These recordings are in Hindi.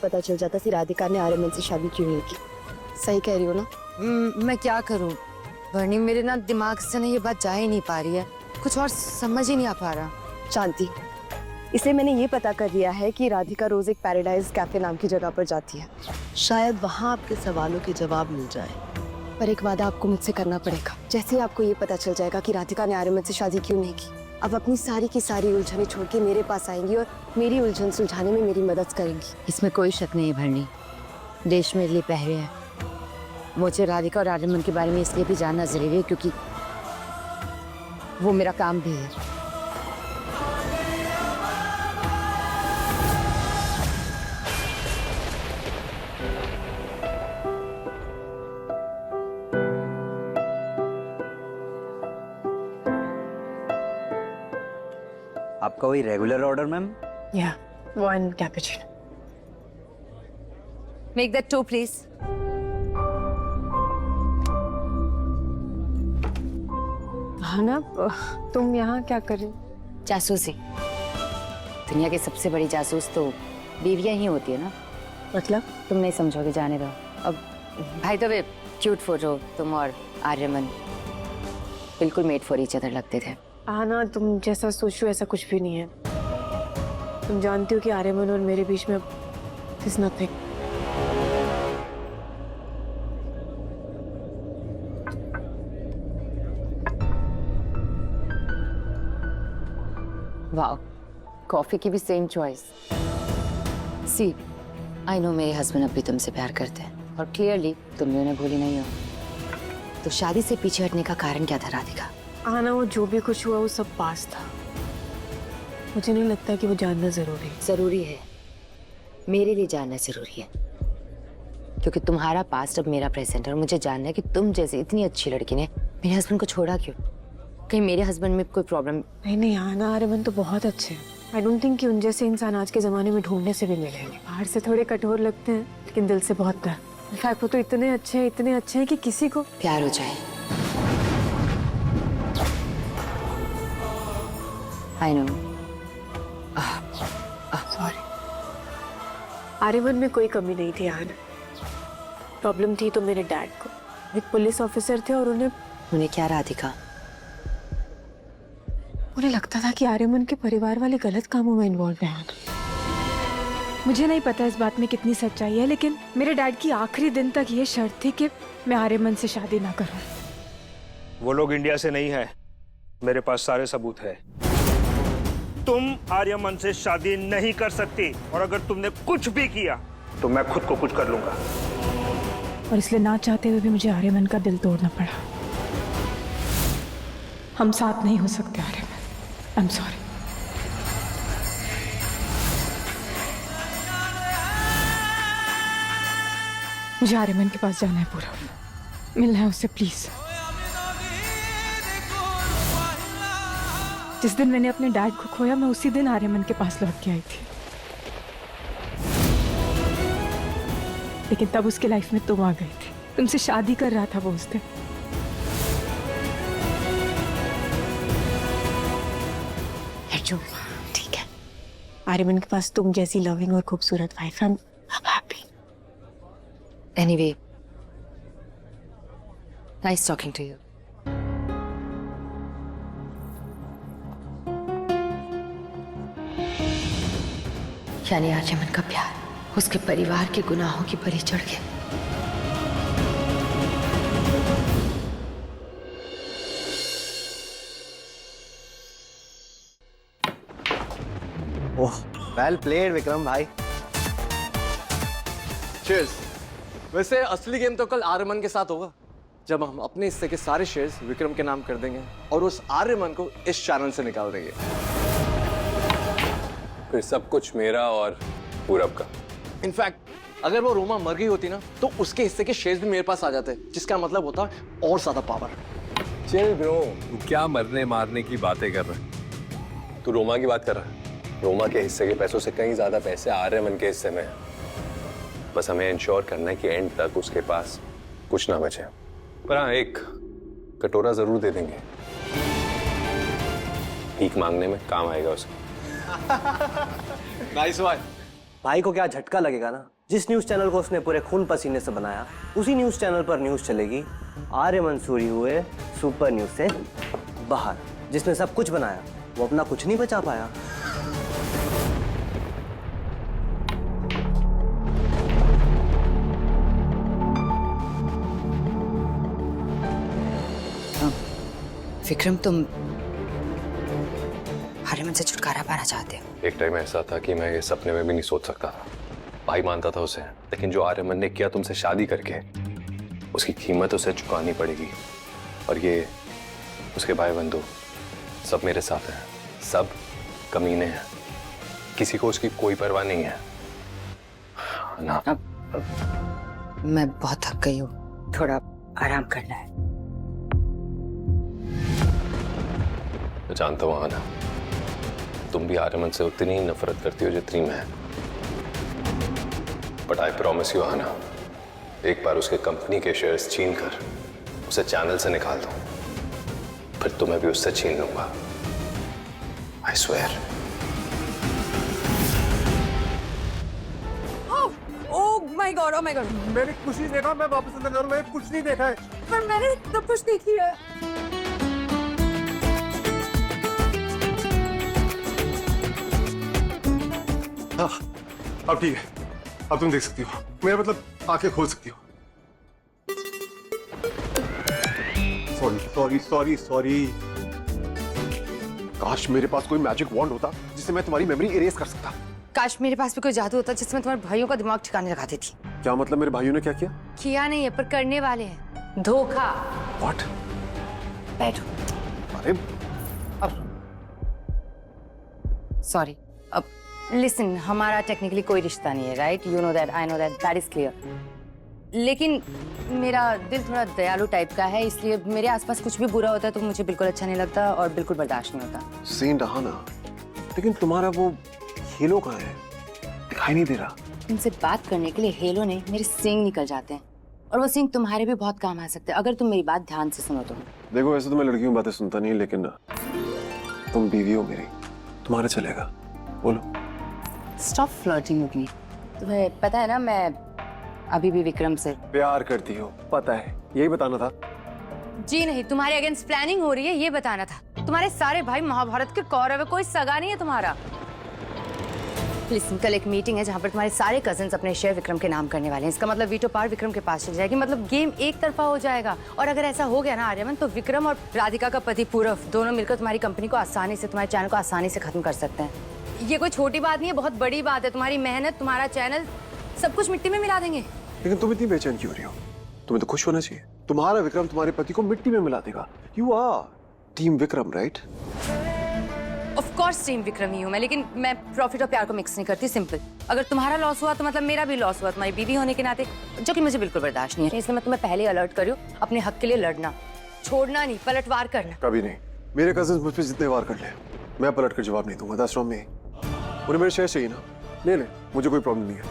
पता चल जाता कि राधिका ने आर्यमन से शादी क्यों नहीं की। सही कह रही हो ना? मैं क्या करूं वर्णी, मेरे ना दिमाग से ना ये बात जा ही नहीं पा रही है, कुछ और समझ ही नहीं आ पा रहा। शांति, इसलिए मैंने ये पता कर लिया है कि राधिका रोज एक पैराडाइज कैफे नाम की जगह पर जाती है। शायद वहाँ आपके सवालों के जवाब मिल जाए। पर एक वादा आपको मुझसे करना पड़ेगा। जैसे ही आपको ये पता चल जाएगा कि राधिका ने आर्यमन से शादी क्यों नहीं की, अब अपनी सारी की सारी उलझनें छोड़ के मेरे पास आएंगी और मेरी उलझन सुलझाने में मेरी मदद करेंगी। इसमें कोई शक नहीं है भरणी, देश मेरे लिए पहले है। मुझे राधिका और आर्यमन के बारे में इसलिए भी जानना जरूरी है क्योंकि वो मेरा काम भी है। आपका वही रेगुलर ऑर्डर मैम? या 1 कैपुचिनो। Make that 2 please. हाँ ना, तुम यहाँ क्या कर रही हो? जासूसी। दुनिया की सबसे बड़ी जासूस तो बीवियां ही होती है ना। मतलब? तुम नहीं समझोगे, जाने दो। अब भाई तो वे क्यूट फोटो तुम और आर्यमन बिल्कुल मेड फॉर ईच अदर लगते थे। हाँ ना, तुम जैसा सोचो ऐसा कुछ भी नहीं है। तुम जानती हो कि आर्यमन और मेरे बीच में there's nothing। वाओ, कॉफी की भी same choice. See, I know मेरे हस्बैंड अब भी तुमसे प्यार करते हैं और क्लियरली तुम भी उन्हें भूली नहीं हो। तो शादी से पीछे हटने का कारण क्या था राधिका? आना, वो जो भी कुछ हुआ वो सब पास था। मुझे नहीं लगता कि वो जानना जरूरी है। जरूरी है, मेरे लिए जानना जरूरी है क्योंकि तुम्हारा पास्ट अब मेरा प्रेजेंट है और मुझे जानना है कि तुम जैसे इतनी अच्छी लड़की ने मेरे हस्बैंड को छोड़ा क्यों। कहीं मेरे हस्बैंड में कोई प्रॉब्लम? नहीं आना, आर्यमन तो बहुत अच्छे हैं। आई डोंट थिंक कि उन जैसे इंसान आज के जमाने में ढूंढने से भी मिलेंगे। बाहर से थोड़े कठोर लगते हैं लेकिन दिल से बहुत प्यार। इनफैक्ट वो तो इतने अच्छे हैं कि किसी को प्यार हो जाए। I know. सॉरी। आर्यमन में कोई कमी नहीं थी आना, प्रॉब्लम थी तो मेरे डैड को। एक पुलिस ऑफिसर थे और उन्हें क्या राधिका? उन्हें लगता था कि आर्यमन के परिवार वाले गलत कामों में इन्वॉल्व हैं। मुझे नहीं पता इस बात में कितनी सच्चाई है, लेकिन मेरे डैड की आखिरी दिन तक ये शर्त थी कि मैं आर्यमन से शादी ना करूं। वो लोग इंडिया से नहीं है, मेरे पास सारे सबूत है। तुम आर्यमन से शादी नहीं कर सकती और अगर तुमने कुछ भी किया तो मैं खुद को कुछ कर लूंगा। और इसलिए ना चाहते हुए भी मुझे आर्यमन का दिल तोड़ना पड़ा। हम साथ नहीं हो सकते आर्यमन, आई एम सॉरी। मुझे आर्यमन के पास जाना है, पूरा मिलना है उससे, प्लीज। जिस दिन मैंने अपने डैड को खोया मैं उसी दिन आर्यमन के पास लौट के आई थी, लेकिन तब उसके लाइफ में तुम आ गई थी। तुमसे शादी कर रहा था वो उस दिन। ठीक है, आर्यमन के पास तुम जैसी लविंग और खूबसूरत वाइफ है। Happy. Anyway, nice talking to you. यानी आर्यमन का प्यार उसके परिवार के गुनाहों की बलि चढ़ गया। ओह, वेल प्लेड विक्रम भाई। चीयर्स। वैसे असली गेम तो कल आर्यमन के साथ होगा, जब हम अपने हिस्से के सारे शेयर्स विक्रम के नाम कर देंगे और उस आर्यमन को इस चैनल से निकाल देंगे। फिर सब कुछ मेरा और पूरब का। इनफैक्ट अगर वो रोमा मर गई होती ना तो उसके हिस्से के शेयर्स भी मेरे पास आ जाते, जिसका मतलब होता और ज्यादा पावर। चिल ब्रो, तू क्या मरने मारने की बातें कर रहा है? तू रोमा की बात कर रहा है? रोमा के हिस्से के पैसों से कहीं ज्यादा पैसे आर्यमन के हिस्से में हैं। बस हमें इंश्योर करना है कि एंड तक उसके पास कुछ ना बचे। पर हाँ, एक कटोरा जरूर दे देंगे, भीख मांगने में काम आएगा उसको। Nice one. भाई को क्या झटका लगेगा ना, जिस न्यूज चैनल को उसने पूरे खून पसीने से बनाया उसी न्यूज चैनल पर न्यूज चलेगी आर्य मंसूरी हुए सुपर न्यूज से बाहर। जिसने सब कुछ बनाया वो अपना कुछ नहीं बचा पाया। विक्रम, तुम आर्यमन से छुटकारा पाना चाहते हो? एक टाइम ऐसा था कि मैं ये सपने में भी नहीं सोच सकता था। भाई मानता था उसे, लेकिन जो आर्यमन ने किया तुमसे शादी करके, उसकी कीमत उसे चुकानी पड़ेगी। और ये उसके भाई बंधु सब मेरे साथ हैं, सब कमीने हैं, किसी को उसकी कोई परवाह नहीं है ना। मैं बहुत थक गई हूँ, थोड़ा आराम करना है। मैं जानता हूँ आना, तुम भी आर्यमन से उतनी ही नफरत करती हो जितनी मैं। बट आई प्रॉमिस यू आना, एक बार उसके कंपनी के शेयर्स छीन कर उसे चैनल से निकाल दूं, फिर तुम्हें भी उससे छीन लूंगा। I swear. Oh my God, oh my God. मैंने कुछ नहीं देखा, मैं वापस अंदर जा रहा हूं, मैंने कुछ नहीं देखा है। पर मैंने सब कुछ देखी है। हाँ, अब ठीक है, अब तुम देख सकती हो, मेरा मतलब आंखें खोल सकती हो। Sorry sorry sorry sorry. काश मेरे पास कोई मैजिक वॉन्ड होता जिससे मैं तुम्हारी मेमोरी इरेज कर सकता। काश मेरे पास भी कोई जादू होता जिससे मैं तुम्हारे भाइयों का दिमाग ठिकाने लगा देती। क्या मतलब मेरे भाइयों ने क्या किया? किया नहीं है, पर करने वाले हैं। धोखा। व्हाट? बैठो। अरे सॉरी। अब लिसन, हमारा टेक्निकली कोई रिश्ता नहीं है, right? You know that, I know that, that is clear. लेकिन मेरा दिल थोड़ा दयालु टाइप का है, इसलिए मेरे आसपास कुछ भी बुरा होता है तो मुझे बिल्कुल अच्छा नहीं लगता और बिल्कुल बर्दाश्त नहीं होता। सेंट आना, लेकिन तुम्हारा वो हेलो कहाँ है? दिखाई नहीं दे रहा। तुमसे बात करने के लिए हेलो नहीं, मेरे सींग निकल जाते हैं, और वो सींग तुम्हारे भी बहुत काम आ सकते हैं अगर तुम मेरी बात ध्यान से सुनो तो। देखो, वैसे तो मैं लड़कियों की बातें सुनता नहीं, लेकिन तुम बीवी हो मेरी, तुम्हारा चलेगा। बोलो। Stop flirting with me. तुम्हें पता है ना, मैं अभी भी विक्रम से प्यार करती हो, पता है, यही बताना था। जी नहीं, तुम्हारे अगेंस्ट प्लानिंग हो रही है, ये बताना था। तुम्हारे सारे भाई महाभारत के कौरव है, कोई सगा नहीं है तुम्हारा। लिसन, कल एक मीटिंग है जहाँ पर तुम्हारे सारे कजिन्स अपने शेयर विक्रम के नाम करने वाले हैं। इसका मतलब वीटो पावर विक्रम के पास चली जाएगी, मतलब गेम एक तरफा हो जाएगा। और अगर ऐसा हो गया ना आर्यमन, तो विक्रम और राधिका का पति पूरव दोनों मिलकर तुम्हारी कंपनी को आसानी से, तुम्हारे चैनल को आसानी से खत्म कर सकते हैं। ये कोई छोटी बात नहीं है, बहुत बड़ी बात है। तुम्हारी मेहनत, तुम्हारा चैनल, सब कुछ मिट्टी में मिला देंगे। लेकिन तुम इतनी बेचैन क्यों हो रही हो? तुम्हें तो खुश होना चाहिए। तुम्हारा विक्रम तुम्हारे पति को मिट्टी में मिला देगा। You are team Vikram, right? Of course team Vikram ही हूँ मैं, लेकिन मैं प्रॉफिट और प्यार को मिक्स नहीं करती। सिंपल। अगर तुम्हारा लॉस हुआ तो मतलब मेरा भी लॉस हुआ, तुम्हारी बीवी होने के नाते, जो कि मुझे बिल्कुल बर्दाश्त नहीं है। इसलिए मैं तुम्हें पहले अलर्ट कर रही हूँ, अपने हक के लिए लड़ना, छोड़ना नहीं, पलटवार करना। कभी नहीं। मेरे कजिन्स मुझ पे जितने वार कर ले, मैं पलट कर जवाब नहीं दूंगा। That's from me. उन्हें मेरे शेयर चाहिए ना, ले ले, मुझे कोई प्रॉब्लम नहीं है।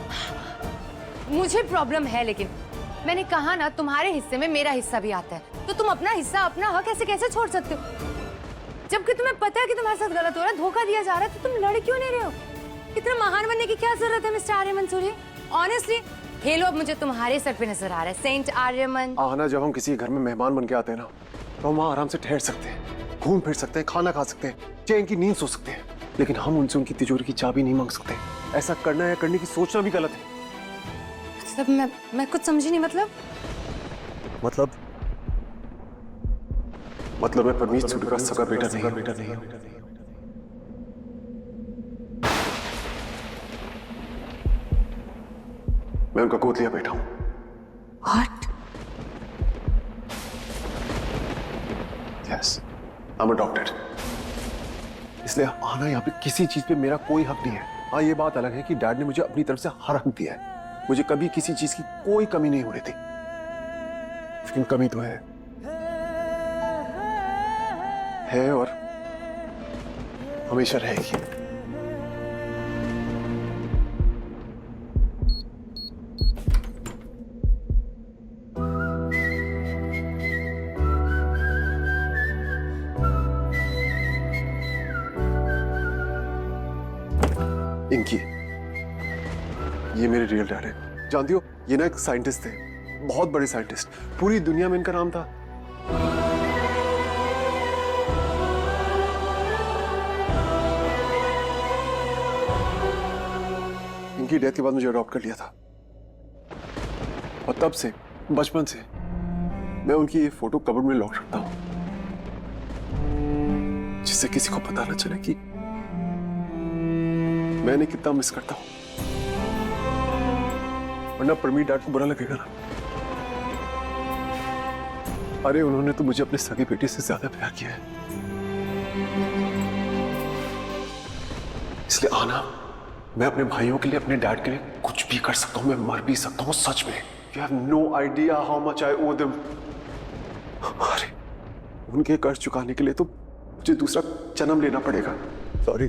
मुझे प्रॉब्लम है, लेकिन मैंने कहा ना, तुम्हारे हिस्से में मेरा हिस्सा भी आता है, तो तुम अपना हिस्सा, अपना हक कैसे छोड़ सकते हो? जबकि तुम्हें पता है कि तुम्हारे साथ गलत हो रहा है, धोखा दिया जा रहा है, तो तुम लड़ क्यों नहीं रहे हो? इतना महान बनने की क्या जरूरत है मिस्टर आर्यमन सूर्य? ऑनेस्टली, हेलो अब मुझे तुम्हारे सर पे नजर आ रहा है, सेंट आर्यमन। आना, जब हम किसी घर में मेहमान बन के आते हैं ना, तो हम वहाँ आराम से ठहर सकते हैं, घूम फिर सकते हैं, खाना खा सकते हैं, चैन की नींद सो सकते हैं। लेकिन हम उनसे उनकी तिजोरी की चाबी नहीं मांग सकते। ऐसा करना या करने की सोचना भी गलत है। मतलब मैं कुछ समझी नहीं। मतलब मैं परमीश सूर्य का सगा बेटा नहीं। मैं उनका गोद लिया बेटा हूं। What? Yes, I'm a doctor. इसलिए आना, यहाँ पे किसी चीज पे मेरा कोई हक नहीं है। हाँ, ये बात अलग है कि डैड ने मुझे अपनी तरफ से हर हक दिया है। मुझे कभी किसी चीज की कोई कमी नहीं हो रही थी, लेकिन कमी तो है और हमेशा रहेगी। इनकी ये मेरे रियल डैड है। जानती हो, ये ना एक साइंटिस्ट थे, बहुत बड़े साइंटिस्ट, पूरी दुनिया में इनका नाम था। इनकी डेथ के बाद मुझे अडॉप्ट कर लिया था और तब से, बचपन से मैं उनकी ये फोटो कबर्ड में लॉक रखता हूं, जिससे किसी को पता न चले कि मैंने कितना मिस करता हूं, वरना परमीत डैड को बुरा लगेगा ना। अरे उन्होंने तो मुझे अपने सगे बेटे से ज्यादा प्यार किया है। इसलिए आना, मैं अपने भाइयों के लिए, अपने डैड के लिए कुछ भी कर सकता हूं, मैं मर भी सकता हूं, सच में। You have no idea how much I owe them. अरे उनके कर्ज चुकाने के लिए तो मुझे दूसरा जन्म लेना पड़ेगा। सॉरी,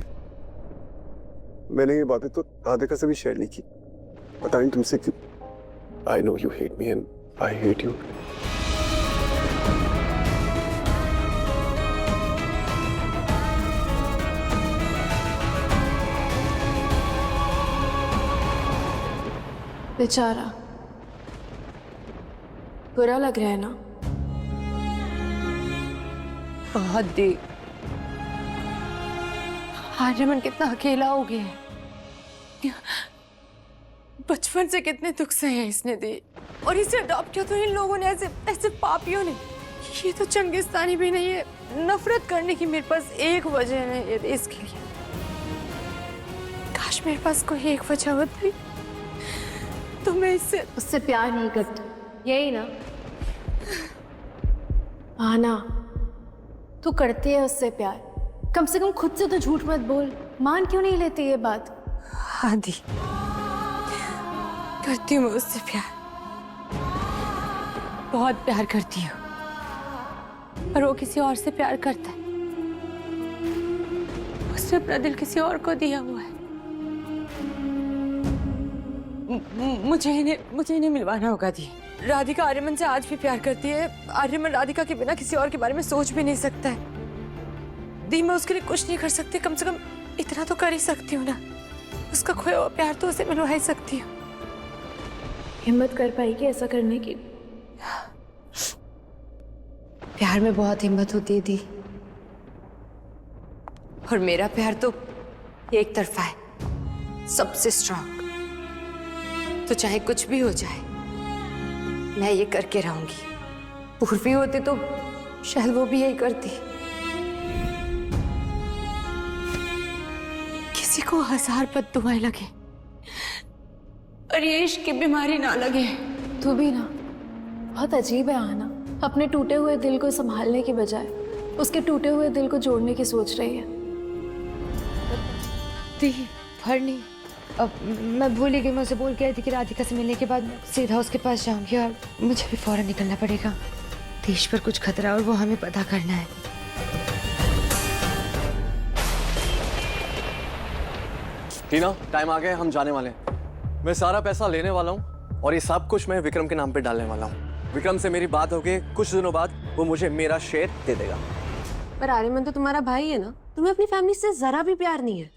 मैंने ये बातें तो राधिका से भी शेयर नहीं की, पता नहीं तुमसे क्यों। I know you hate me and I hate you. बेचारा, बुरा लग रहा है ना? बहुत दी। आर्यमन कितना अकेला हो गया है। बचपन से कितने दुख सहे हैं इसने दी, और इसे अडॉप्ट किया तो इन लोगों ने, ऐसे ऐसे पापियों ने। ये तो चंगिस्तानी भी नहीं है। नफरत करने की मेरे पास एक वजह है ये देश के लिए। काश मेरे पास कोई एक वजह होती तो मैं उससे प्यार नहीं करती, यही ना? आना, तू करती है उससे प्यार, कम से कम खुद से तो झूठ मत बोल। मान क्यों नहीं लेती ये बात? हाँ दी, करती हूँ मैं उससे प्यार, बहुत प्यार करती हूँ, पर वो किसी और से प्यार करता है। उसने अपना दिल किसी और को दिया हुआ है। मुझे इन्हें मिलवाना होगा दी। राधिका आर्यमन से आज भी प्यार करती है। आर्यमन राधिका के बिना किसी और के बारे में सोच भी नहीं सकता है। दी, मैं उसके लिए कुछ नहीं कर सकती, कम से कम इतना तो कर ही सकती हूँ ना। उसका खोया हुआ प्यार तो उसे मिलवा ही सकती हूँ। हिम्मत कर पाएगी ऐसा करने की? प्यार में बहुत हिम्मत होती है दी, और मेरा प्यार तो एक तरफा है, सबसे स्ट्रांग। तो चाहे कुछ भी हो जाए, मैं ये करके रहूंगी। पूर्वी होते तो शायद वो भी यही करती। किसी को 1000 बद्दुआएं लगे, और ये इश्क की बीमारी ना लगे। तू भी ना बहुत अजीब है आना, अपने टूटे हुए दिल को संभालने की बजाय उसके टूटे हुए दिल को जोड़ने की सोच रही है। दी, भर नहीं, अब मैं भूल ही गई। मैं उसे बोल के आई थी कि राधिका से मिलने के बाद सीधा उसके पास जाऊंगी, और मुझे भी फौरन निकलना पड़ेगा। देश पर कुछ खतरा है और वो हमें पता करना है। टीना, टाइम आ गया, हम जाने वाले हैं। मैं सारा पैसा लेने वाला हूँ और ये सब कुछ मैं विक्रम के नाम पे डालने वाला हूँ। विक्रम से मेरी बात हो गई, कुछ दिनों बाद वो मुझे मेरा शेयर दे देगा। पर आर्यमन तो तुम्हारा भाई है ना, तुम्हें अपनी फैमिली से जरा भी प्यार नहीं है।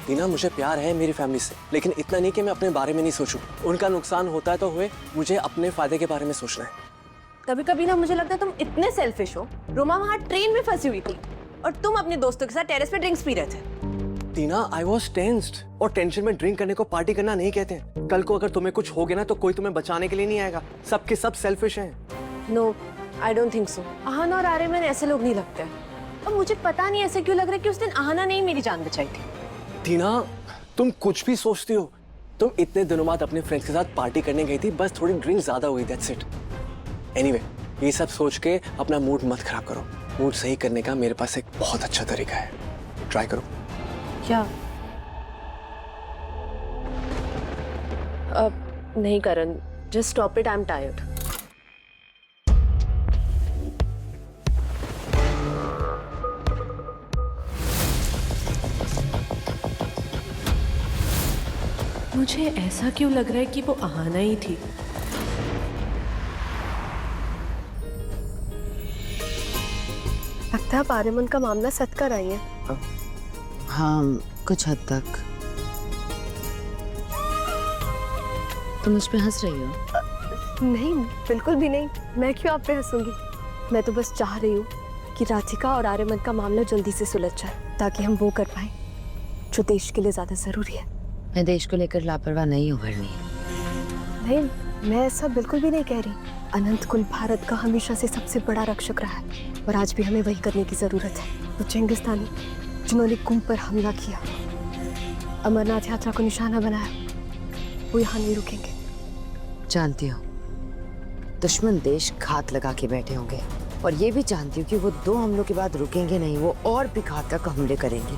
टीना, मुझे प्यार है मेरी फैमिली से, लेकिन इतना नहीं कि मैं अपने बारे में नहीं सोचूं। उनका नुकसान होता है तो हुए, मुझे अपने फायदे के बारे में सोचना है। कभी कभी ना मुझे लगता है तुम इतने सेल्फिश हो। रोमा वहाँ ट्रेन में फंसी हुई थी और तुम अपने दोस्तों के साथ टेरेस पे ड्रिंक्स पी रहे थे। टीना, आई वॉज टेंस्ड, और टेंशन में ड्रिंक करने को पार्टी करना नहीं कहते। कल को अगर तुम्हें कुछ हो गया ना तो कोई तुम्हें बचाने के लिए नहीं आएगा। सबके सब सेल्फिश हैं। No, I don't think so. Aahna और आर्यमन ऐसे लोग नहीं लगते। और मुझे पता नहीं ऐसे क्यों लग रहा है कि उस दिन आहना ने ही मेरी जान बचाई थी। टीना, तुम कुछ भी सोचती हो। तुम इतने दिनों बाद अपने फ्रेंड्स के साथ पार्टी करने गई थी, बस थोड़ी ड्रिंक ज्यादा हुई, दैट्स इट। एनीवे, ये सब सोच के अपना मूड मत खराब करो। मूड सही करने का मेरे पास एक बहुत अच्छा तरीका है, ट्राई करो। क्या? नहीं Karan, just stop it, I am tired. मुझे ऐसा क्यों लग रहा है कि वो आहाना ही थी। लगता है आप आर्यमन का मामला सेट कर आई हैं। हाँ, कुछ हद तक। तुम मुझ पे हंस रही हो? नहीं, बिल्कुल भी नहीं। मैं क्यों आप पे हंसूंगी? मैं तो बस चाह रही हूँ कि राधिका और आर्यमन का मामला जल्दी से सुलझ जाए ताकि हम वो कर पाए जो देश के लिए ज्यादा जरूरी है। मैं देश को लेकर लापरवाह नहीं हूँ भरणी। नहीं, मैं ऐसा बिल्कुल भी नहीं कह रही। अनंत कुल भारत का हमेशा से सबसे बड़ा रक्षक रहा है और आज भी हमें वही करने की जरूरत है। वो चेंगिस्तानी जिन्होंने कुंभ पर हमला किया, अमरनाथ यात्रा को निशाना बनाया, वो यहाँ नहीं रुकेंगे। जानती हो, दुश्मन देश घात लगा के बैठे होंगे और ये भी जानती हूँ कि वो 2 हमलों के बाद रुकेंगे नहीं, वो और भी घातक हमले करेंगे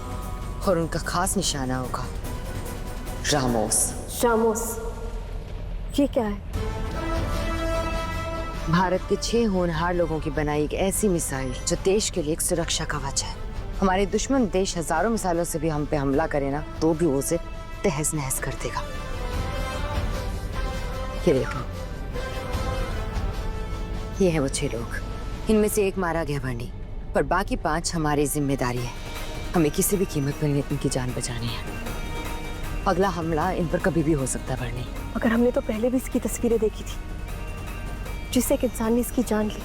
और उनका खास निशाना होगा रामोस। शामोस, ये क्या है? भारत के 6 होनहार लोगों की बनाई एक ऐसी मिसाइल जो देश के लिए एक सुरक्षा कवच है। हमारे दुश्मन देश हजारों मिसाइलों से भी हम पे हमला करे ना, तो भी वो उसे तहस नहस कर देगा। ये देखो, ये है वो 6 लोग। इनमें से 1 मारा गया भरणी, पर बाकी 5 हमारी जिम्मेदारी है। हमें किसी भी कीमत पर इनकी जान बचानी है। अगला हमला इन पर कभी भी हो सकता है भरणी। मगर हमने तो पहले भी इसकी तस्वीरें देखी थी। जिससे एक इंसान ने इसकी जान ली,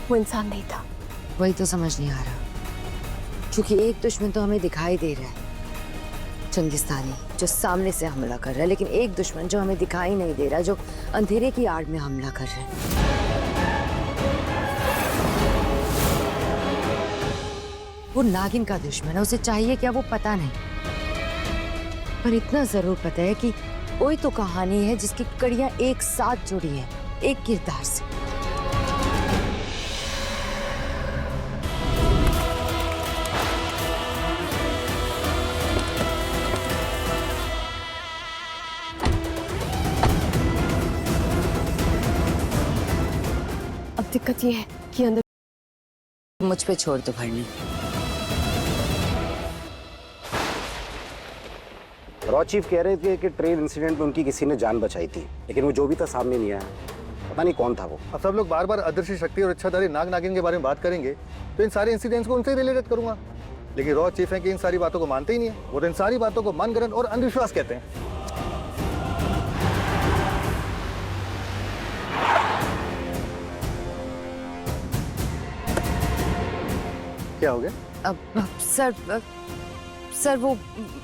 वो इंसान नहीं था। वही तो समझ नहीं आ रहा, क्योंकि एक दुश्मन तो हमें दिखाई दे रहा है, चंगिस्तानी, जो सामने से हमला कर रहा है, लेकिन एक दुश्मन जो हमें दिखाई नहीं दे रहा, जो अंधेरे की आड़ में हमला कर रहा है। वो नागिन का दुश्मन है। उसे चाहिए क्या वो पता नहीं, पर इतना जरूर पता है कि कोई तो कहानी है जिसकी कड़ियां एक साथ जुड़ी हैं, एक किरदार से। अब दिक्कत ये है कि अंदर मुझ पे छोड़ दो भरणी। रॉ चीफ कह रहे थे कि ट्रेन इंसिडेंट में उनकी किसी ने जान बचाई थी, लेकिन वो जो भी था सामने नहीं आया। पता नहीं कौन था वो। अब सब लोग बार बार अदृश्य शक्ति और इच्छाधारी नाग नागिन के बारे में बात करेंगे तो इन सारे इंसिडेंट्स को उनसे रिलेटेड करूंगा, लेकिन रॉ चीफ है कि इन सारी बातों को मानते ही नहीं है। वो तो इन सारी बातों को मनगढ़ंत और अंधविश्वास कहते हैं। क्या हो गया? अब सर वो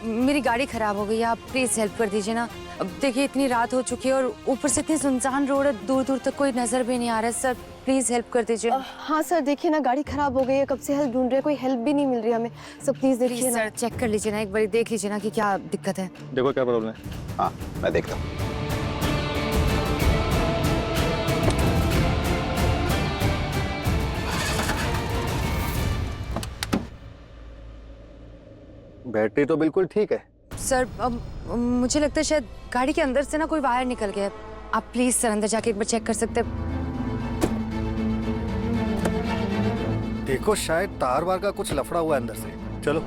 मेरी गाड़ी खराब हो गई है, आप प्लीज हेल्प कर दीजिए ना। अब देखिए इतनी रात हो चुकी है और ऊपर से इतनी सुनसान रोड है, दूर दूर तक कोई नजर भी नहीं आ रहा है। सर प्लीज हेल्प कर दीजिए। हाँ सर, देखिए ना, गाड़ी खराब हो गई है, कब से हेल्प ढूंढ रहे हैं, कोई हेल्प भी नहीं मिल रही हमें। सब प्लीज देखिए ना। सर चेक कर लीजिए ना, एक बार देख लीजिए ना कि क्या दिक्कत है। देखो क्या प्रॉब्लम है। हाँ, मैं देखता हूँ। बैटरी तो बिल्कुल ठीक है। सर अब मुझे लगता है शायद गाड़ी के अंदर से ना कोई वायर निकल गया है। आप प्लीज सर अंदर जाके एक बार चेक कर सकते हैं? देखो, शायद तार वार का कुछ लफड़ा हुआ है अंदर से। चलो।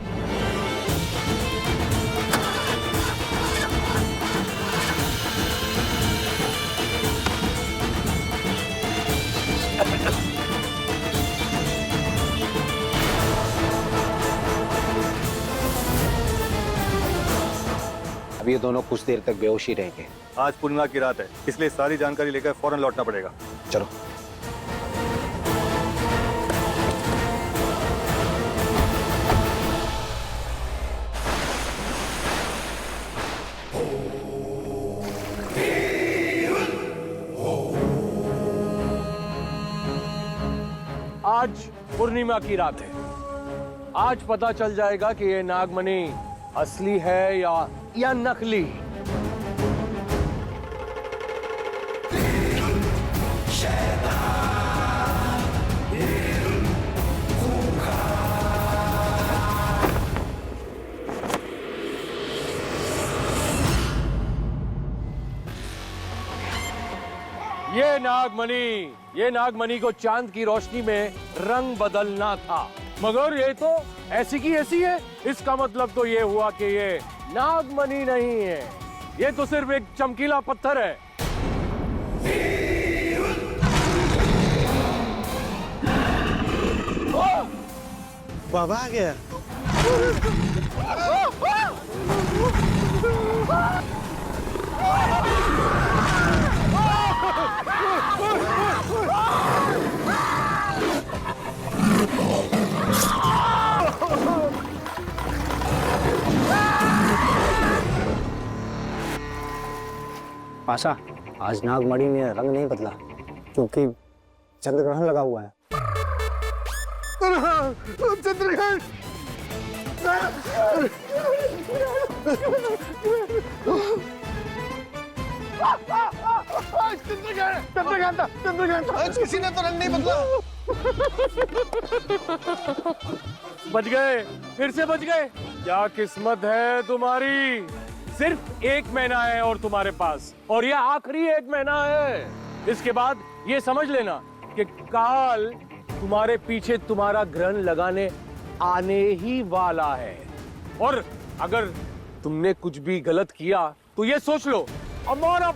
अब ये दोनों कुछ देर तक बेहोश ही रहेंगे। आज पूर्णिमा की रात है, इसलिए सारी जानकारी लेकर फौरन लौटना पड़ेगा। चलो। आज पूर्णिमा की रात है। आज पता चल जाएगा कि ये नागमणि असली है या नकली। ये नागमणि को चांद की रोशनी में रंग बदलना था, मगर ये तो ऐसी की ऐसी है। इसका मतलब तो ये हुआ कि ये नागमणि नहीं है, ये तो सिर्फ एक चमकीला पत्थर है। बाबा आ गया। आशा, आज नागमणि ने रंग नहीं बदला क्योंकि चंद्रग्रहण लगा हुआ है। चंद्रग्रहण! किसी ने तो रंग नहीं बदला। बच गए, फिर से बच गए। क्या किस्मत है तुम्हारी। सिर्फ 1 महीना है और तुम्हारे पास, और ये आखिरी 1 महीना है। इसके बाद ये समझ लेना कि काल तुम्हारे पीछे तुम्हारा ग्रहण लगाने आने ही वाला है। और अगर तुमने कुछ भी गलत किया तो ये सोच लो, हमारा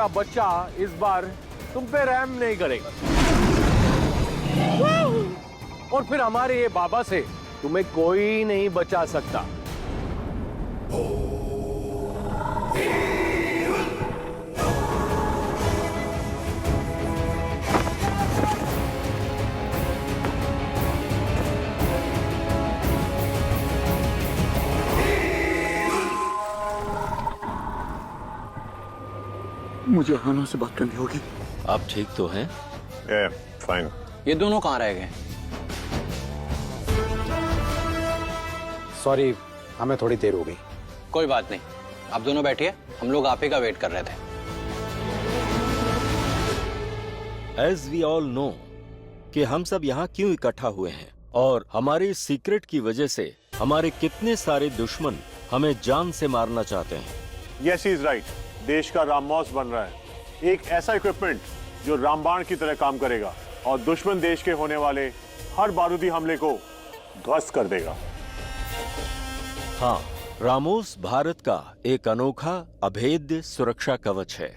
बच्चा इस बार तुम पे रहम नहीं करेगा। और फिर हमारे ये बाबा से तुम्हें कोई नहीं बचा सकता। मुझे आना से बात करनी होगी। आप ठीक तो हैं? फाइन। ये दोनों कहाँ रह गए? सॉरी, हमें थोड़ी देर हो गई। कोई बात नहीं, आप दोनों बैठिए, हम लोग आप ही का वेट कर रहे थे। As we all know कि हम सब यहाँ क्यों इकट्ठा हुए हैं और हमारे सीक्रेट की वजह से हमारे कितने सारे दुश्मन हमें जान से मारना चाहते हैं। Yes, he is right. देश का राममॉस बन रहा है, एक ऐसा इक्विपमेंट जो रामबाण की तरह काम करेगा और दुश्मन देश के होने वाले हर बारूदी हमले को ध्वस्त कर देगा। हाँ, रामोस भारत का एक अनोखा अभेद्य सुरक्षा कवच है।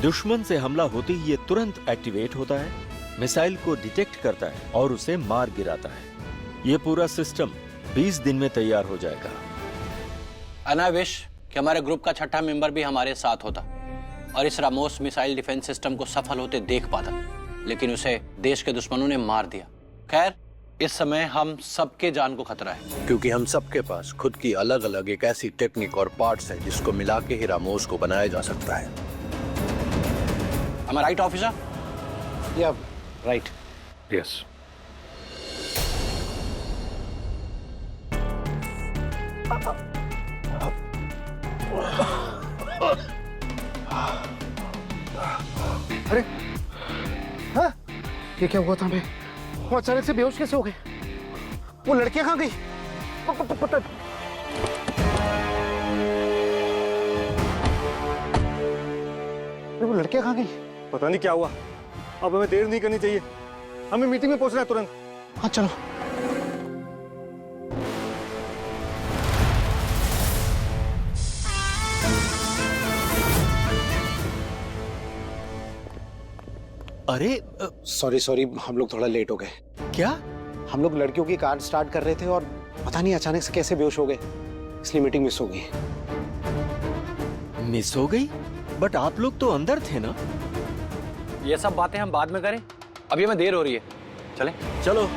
दुश्मन से हमला होते ही ये तुरंत एक्टिवेट होता है, मिसाइल को डिटेक्ट करता है और उसे मार गिराता है। ये पूरा सिस्टम 20 दिन में तैयार हो जाएगा। आई विश कि हमारे ग्रुप का 6ठा मेंबर भी हमारे साथ होता और इस रामोस मिसाइल डिफेंस सिस्टम को सफल होते देख पाता, लेकिन उसे देश के दुश्मनों ने मार दिया। खैर, इस समय हम सबके जान को खतरा है, क्योंकि हम सबके पास खुद की अलग अलग एक ऐसी टेक्निक और पार्ट्स है जिसको मिला के ही रामोस को बनाया जा सकता है। am I right, officer? या राइट। यस। अरे हाँ, ये क्या हुआ था? मैं वो अचानक से बेहोश कैसे हो गए? वो लड़कियां कहाँ गई? पता वो लड़कियां कहाँ गई? पता नहीं क्या हुआ। अब हमें देर नहीं करनी चाहिए, हमें मीटिंग में पहुंचना है तुरंत। हाँ चलो। अरे सॉरी, हम लोग थोड़ा लेट हो गए। क्या? हम लोग लड़कियों की कार स्टार्ट कर रहे थे और पता नहीं अचानक से कैसे बेहोश हो गए, इसलिए मीटिंग मिस हो गई। मिस हो गई? बट आप लोग तो अंदर थे ना? ये सब बातें हम बाद में करें, अभी हमें देर हो रही है। चलें? चलो।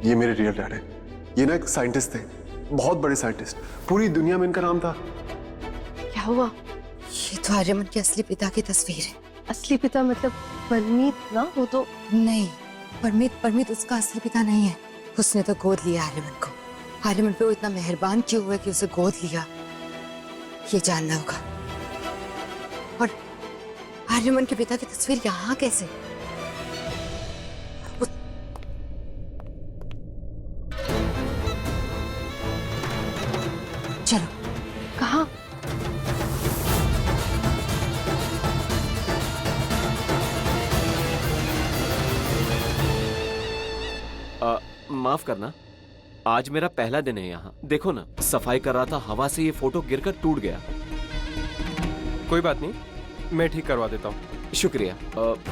ये मेरे रियल डैड है। ये ना एक साइंटिस्ट थे, बहुत बड़े साइंटिस्ट, पूरी दुनिया में इनका नाम था। क्या हुआ? ये तो आर्यमन के असली पिता की तस्वीर है। असली पिता मतलब परमीत ना? वो तो नहीं, परमीत उसका असली पिता नहीं है। उसने तो गोद लिया आर्यमन को। आर्यमन पे वो इतना मेहरबान क्यों हुआ कि उसे गोद लिया, ये जानना होगा। और आर्यमन के पिता की तस्वीर यहाँ कैसे? चलो। कहाँ? माफ करना, आज मेरा पहला दिन है यहाँ। देखो ना, सफाई कर रहा था, हवा से ये फोटो गिरकर टूट गया। कोई बात नहीं, मैं ठीक करवा देता हूँ। शुक्रिया।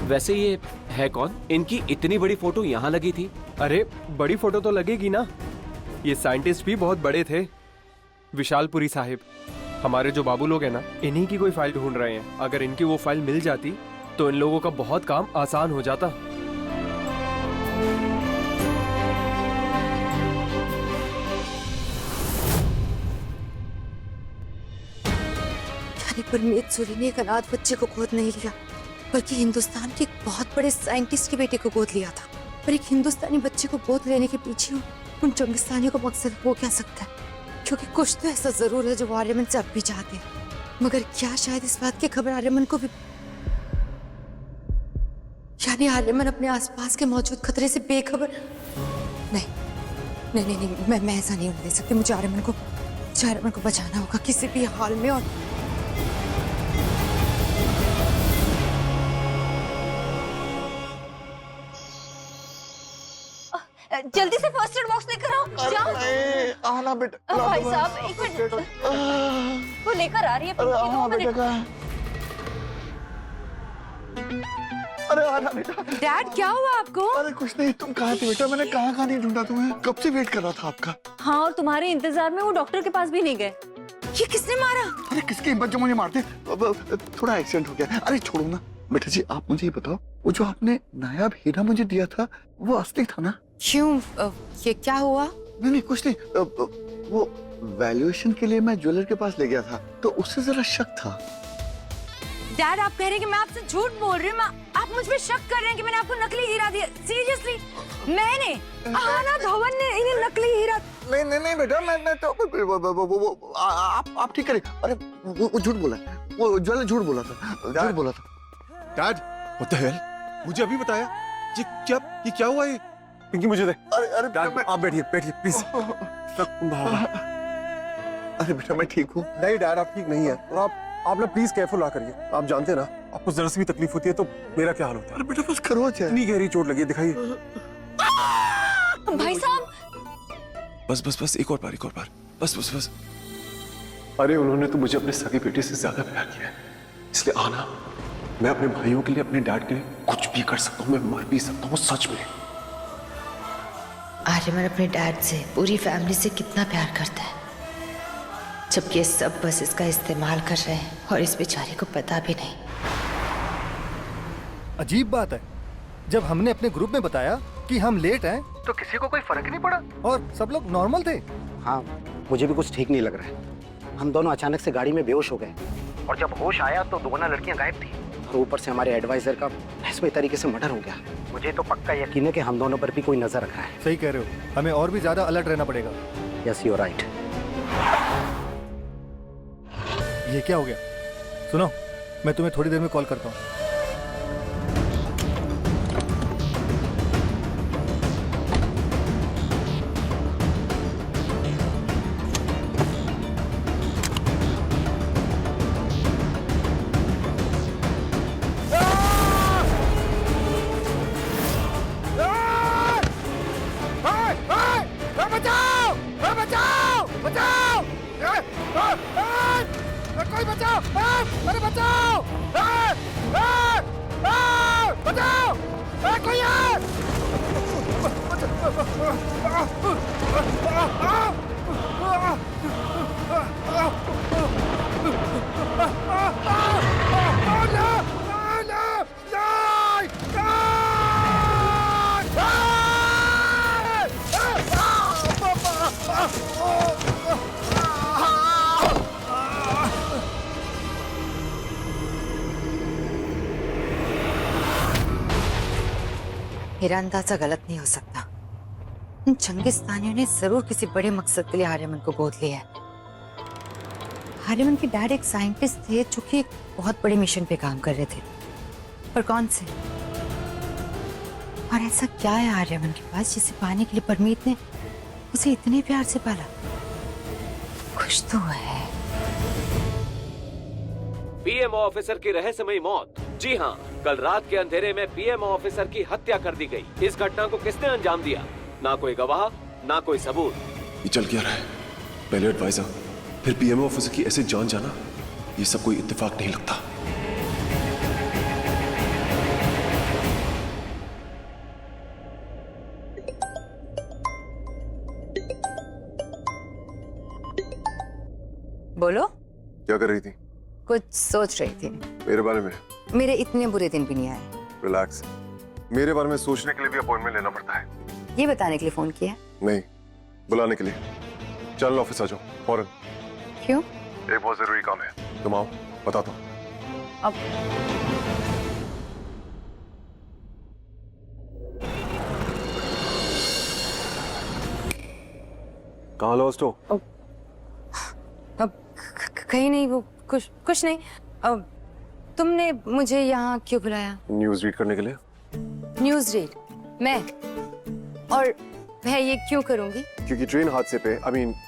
वैसे ये है कौन? इनकी इतनी बड़ी फोटो यहाँ लगी थी? अरे बड़ी फोटो तो लगेगी ना, ये साइंटिस्ट भी बहुत बड़े थे। विशालपुरी साहिब, हमारे जो बाबू लोग हैं ना, इन्हीं की कोई फाइल ढूंढ रहे हैं। अगर इनकी वो फाइल मिल जाती तो इन लोगों का बहुत काम आसान हो जाता। परमीत सूरी ने एक अनाथ बच्चे को गोद नहीं लिया, बल्कि हिंदुस्तान के एक बहुत बड़े साइंटिस्ट के बेटे को गोद लिया था। पर एक हिंदुस्तानी बच्चे को गोद लेने के पीछे उन चंगिस्तानियों का मकसद हो क्या सकता है? क्योंकि कुछ तो ऐसा जरूर है जो वो आर्यमन से अब भी चाहते हैं। मगर क्या शायद इस बात की खबर आर्यमन को भी, यानी आर्यमन अपने आसपास के मौजूद खतरे से बेखबर? नहीं नहीं नहीं, नहीं मैं ऐसा नहीं होने दे सकती। मुझे आर्यमन को बचाना होगा किसी भी हाल में। और जल्दी से फर्स्ट एड बॉक्स लेकर आओ। जाओ। आना बेटा। भाई साहब एक मिनट, वो लेकर आ रही है। अरे आना बेटा। डैड क्या हुआ आपको? अरे कुछ नहीं, तुम कहाँ थे बेटा? मैंने कहाँ नहीं ढूंढा तुम्हें, कब से वेट कर रहा था आपका। हाँ, और तुम्हारे इंतजार में वो डॉक्टर के पास भी नहीं गए। ये किसने मारा? अरे किसकी हिम्मत जो मुझे मारते? थोड़ा एक्सीडेंट हो गया। अरे छोड़ो ना बेटा जी, आप मुझे ये बताओ, वो जो आपने नायाब हीरा मुझे दिया था वो असली था ना? क्यों, ये क्या हुआ? नहीं कुछ नहीं, वो वैल्यूएशन के लिए मैं ज्वेलर के पास ले गया था तो उससे जरा शक था। डैड आप कह रहे हैं कि मैं आपसे झूठ बोल रही हूँ? आप मुझ पे शक कर रहे हैं कि मैंने आपको नकली हीरा दिया? सीरियसली? मैंने? आना धवन ने इन्हें नकली हीरा? नहीं बेटा, मैं तो आप ठीक करें। अरे वो झूठ बोला, वो ज्वेलर झूठ बोला था। Dad, what the hell? मुझे अभी बताया। ये क्या हुआ? ये पिंकी मुझे दे। अरे डैड, आप बैठिए प्लीज। अरे बेटा मैं ठीक हूँ। नहीं डैड, आप ठीक नहीं है। और आप ना प्लीज केयरफुल रहा करिए। आप जानते हैं ना, आपको जरा सी भी तकलीफ होती है तो मेरा क्या हाल होता है। अरे बेटा बस खरोच है। इतनी गहरी चोट लगी है, दिखाइए। भाई साहब बस एक और बार बस। अरे उन्होंने तो मुझे अपने सगे बेटे से ज्यादा प्यार किया है, इसलिए आना, मैं अपने भाइयों के लिए, अपने डैड के लिए कुछ भी कर सकता हूँ, मैं मर भी सकता हूँ, सच में। आर्यमन अपने डैड से, पूरी फैमिली से कितना प्यार करता है, जबकि ये सब बस इसका इस्तेमाल कर रहे हैं और इस बेचारे को पता भी नहीं। अजीब बात है, जब हमने अपने ग्रुप में बताया कि हम लेट हैं तो किसी को कोई फर्क ही नहीं पड़ा और सब लोग नॉर्मल थे। हाँ, मुझे भी कुछ ठीक नहीं लग रहा है। हम दोनों अचानक से गाड़ी में बेहोश हो गए और जब होश आया तो दोनों लड़कियां गायब थी और ऊपर से हमारे एडवाइजर का ऐसे तरीके से मर्डर हो गया। मुझे तो पक्का यकीन है कि हम दोनों पर भी कोई नजर रखा है। सही कह रहे हो, हमें और भी ज्यादा अलर्ट रहना पड़ेगा। Yes you are right. ये क्या हो गया? सुनो, मैं तुम्हें थोड़ी देर में कॉल करता हूँ। मेरा अंदाजा गलत नहीं हो सकता। इन चंगिस्तानियों ने जरूर किसी बड़े मकसद के लिए आर्यमन को गोद लिया है। आर्यमन के डैड एक साइंटिस्ट थे जो कि एक बहुत बड़े मिशन पे काम कर रहे थे, पर कौन से? और ऐसा क्या है आर्यमन के पास जिसे पाने के लिए परमीत ने उसे इतने प्यार से पाला? कुछ तो है। पीएम ऑफिसर की रहस्यमयी मौत। जी हाँ, कल रात के अंधेरे में पीएम ऑफिसर की हत्या कर दी गई। इस घटना को किसने अंजाम दिया? ना कोई गवाह, ना कोई सबूत। ये चल क्या रहा है? पहले एडवाइजर, फिर पीएमओ ऑफिसर की ऐसे जान जाना, ये सब कोई इत्तेफाक नहीं लगता। बोलो। क्या कर रही थी? कुछ सोच रही थी। मेरे बारे में? मेरे इतने बुरे दिन भी नहीं आए। रिलैक्स। मेरे बारे में सोचने के लिए भी अपॉइंटमेंट लेना पड़ता है। ये बताने के लिए फोन किया? नहीं, बुलाने के लिए। चल ऑफिस आ जाओ फौरन। क्यों? एक बहुत जरूरी काम है। तुम आओ, बताता हूँ। अब कहाँ लॉस्ट हो? अब कहीं नहीं, वो कुछ नहीं। अब तुमने मुझे यहाँ क्यों बुलाया? न्यूज़ रीड करने के लिए। News read? मैं? और मैं ये क्यों करूँगी? क्योंकि ट्रेन हादसे पे,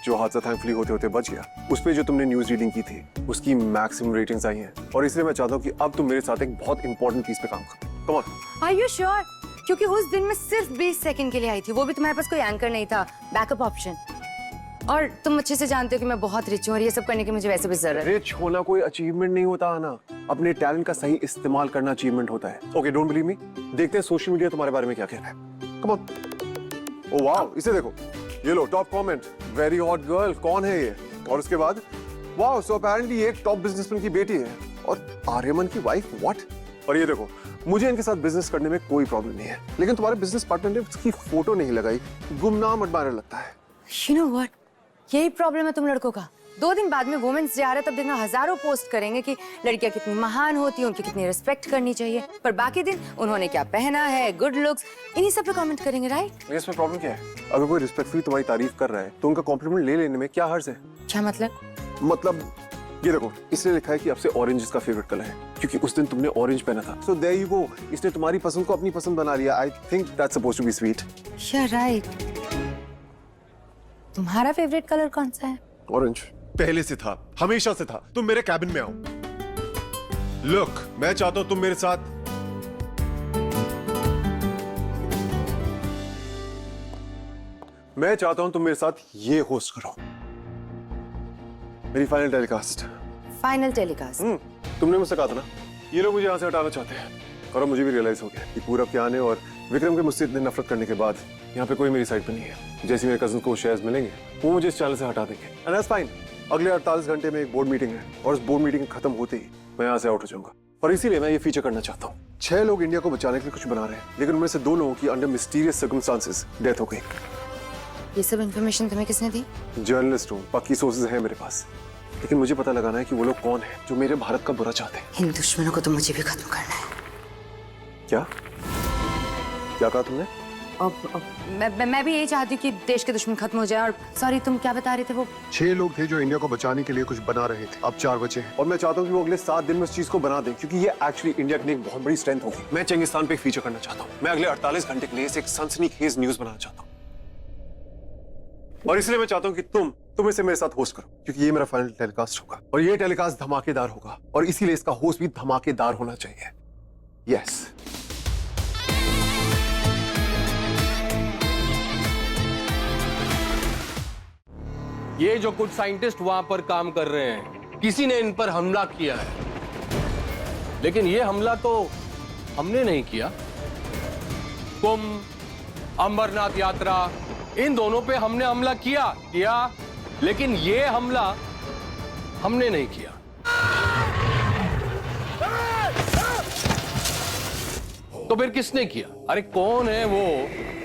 जो हादसा थैंकफुली होते होते बच गया, उस पे जो तुमने न्यूज़ रीडिंग की थी, उसकी मैक्सिमम रेटिंग्स आई हैं। और इसलिए मैं चाहता हूँ कि अब तुम मेरे साथ एक बहुत इंपॉर्टेंट चीज पे काम करो। Come on. Are you sure? क्योंकि उस दिन मैं सिर्फ 20 सेकंड के लिए आई थी, वो भी तुम्हारे पास कोई एंकर नहीं था, बैकअप ऑप्शन। और तुम अच्छे से जानते हो कि मैं बहुत रिच हूँ और ये सब करने की मुझे वैसे भी जरूरत है। रिच होना कोई अचीवमेंट नहीं होता आना, अपने टैलेंट का सही इस्तेमाल करना अचीवमेंट होता है। ओके, डोंट बिलीव मी, देखते हैं सोशल मीडिया तुम्हारे बारे में क्या कह रहा है। Come on. ओ वाह, इसे देखो, ये लो top comment, very hot girl, कौन है ये? और उसके बाद वाह, सो अपेरेंटली ये एक टॉप बिजनेसमैन की बेटी है और आर्यमन की वाइफ। व्हाट? और ये देखो, मुझे इनके साथ बिजनेस करने में कोई प्रॉब्लम नहीं है, लेकिन तुम्हारे बिजनेस पार्टनर ने उसकी फोटो नहीं लगाई, गुमनाम एडमायरर लगता है। You know what? यही प्रॉब्लम है तुम लड़कों का। 2 दिन बाद में वुमेन्स डे आ रहा है, तब देखना हजारों पोस्ट करेंगे कि लड़कियां कितनी महान होती हैं, उनकी कितनी रिस्पेक्ट करनी चाहिए, पर बाकी दिन उन्होंने क्या पहना है, गुड लुक्स, इन्हीं सब पे कमेंट करेंगे, राइट? इसमें प्रॉब्लम क्या है? अगर कोई रिस्पेक्टफुली तुम्हारी तारीफ कर रहा है तो उनका कॉम्प्लीमेंट ले लेने में क्या हर्ज है? क्या मतलब ये देखो, इसलिए लिखा है कि आपसे ऑरेंज इसका फेवरेट कलर है क्योंकि उस दिन तुमने ऑरेंज पहना था। सो देयर यू गो, इसने तुम्हारी पसंद को अपनी पसंद बना लिया। I think that's supposed to be sweet. You're right. तुम्हारा फेवरेट कलर कौन सा है? ऑरेंज। पहले से था, हमेशा से था। तुम मेरे कैबिन में आओ। लुक, मैं चाहता हूं तुम मेरे साथ ये होस्ट करो, मेरी फाइनल टेलीकास्ट। Final telecast? तुमने मुझसे कहा था ना, ये लोग मुझे यहाँ से हटाना चाहते हैं, और अब मुझे भी रियलाइज हो गया कि पूरब के आने और विक्रम के मुझसे इतने नफरत करने के बाद यहाँ पे कोई मेरी साइड पे नहीं है। जैसे मेरे कजिन को शेयर्स मिलेंगे, वो मुझे इस चैनल से हटा देंगे। And that's fine. अगले 48 घंटे में एक बोर्ड मीटिंग है और उस बोर्ड मीटिंग खत्म होते ही मैं यहाँ से आउट हो जाऊंगा। और इसीलिए मैं ये फीचर करना चाहता हूँ। 6 लोग इंडिया को बचाने के लिए कुछ बना रहे हैं, लेकिन उनमें से 2 लोगों की अंडर मिस्टीरियस सर्कमस्टांसेस डेथ हो गई। ये सब इन्फॉर्मेशन तुम्हें किसने दी? जर्नलिस्ट हूँ, पक्की सोर्सेज हैं मेरे पास, लेकिन मुझे पता लगाना है कि वो लोग कौन है जो मेरे भारत का बुरा चाहते हैं। इन दुश्मनों को तो मुझे भी खत्म करना है। क्या क्या कहा तुमने? मैं भी यही चाहती हूँ कि देश के दुश्मन खत्म हो जाए। और सॉरी, तुम क्या बता रहे थे? वो 6 लोग थे जो इंडिया को बचाने के लिए कुछ बना रहे थे। अब 4 बचे हैं और मैं चाहता हूँ कि वो अगले 7 दिन में उस चीज को बना दें, क्योंकि ये एक्चुअली इंडिया के लिए एक बहुत बड़ी स्ट्रेंथ होगी। मैं चंगिस्तान पे एक फीचर करना चाहता हूँ। मैं अगले 48 घंटे के लिए एक सनसनीखेज न्यूज बनाना चाहता हूँ, और इसलिए मैं चाहता हूँ कि तुम इसे मेरे साथ होस्ट करो, क्योंकि ये मेरा फाइनल टेलीकास्ट होगा और ये टेलीकास्ट धमाकेदार होगा, और इसीलिए इसका होस्ट भी धमाकेदार होना चाहिए। यस। ये जो कुछ साइंटिस्ट वहां पर काम कर रहे हैं, किसी ने इन पर हमला किया है, लेकिन ये हमला तो हमने नहीं किया। कुंभ, अमरनाथ यात्रा, इन दोनों पे हमने हमला किया, लेकिन ये हमला हमने नहीं किया। तो फिर किसने किया? अरे कौन है वो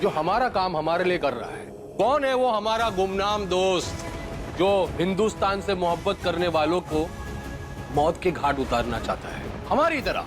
जो हमारा काम हमारे लिए कर रहा है? कौन है वो हमारा गुमनाम दोस्त जो हिंदुस्तान से मोहब्बत करने वालों को मौत के घाट उतारना चाहता है, हमारी तरह?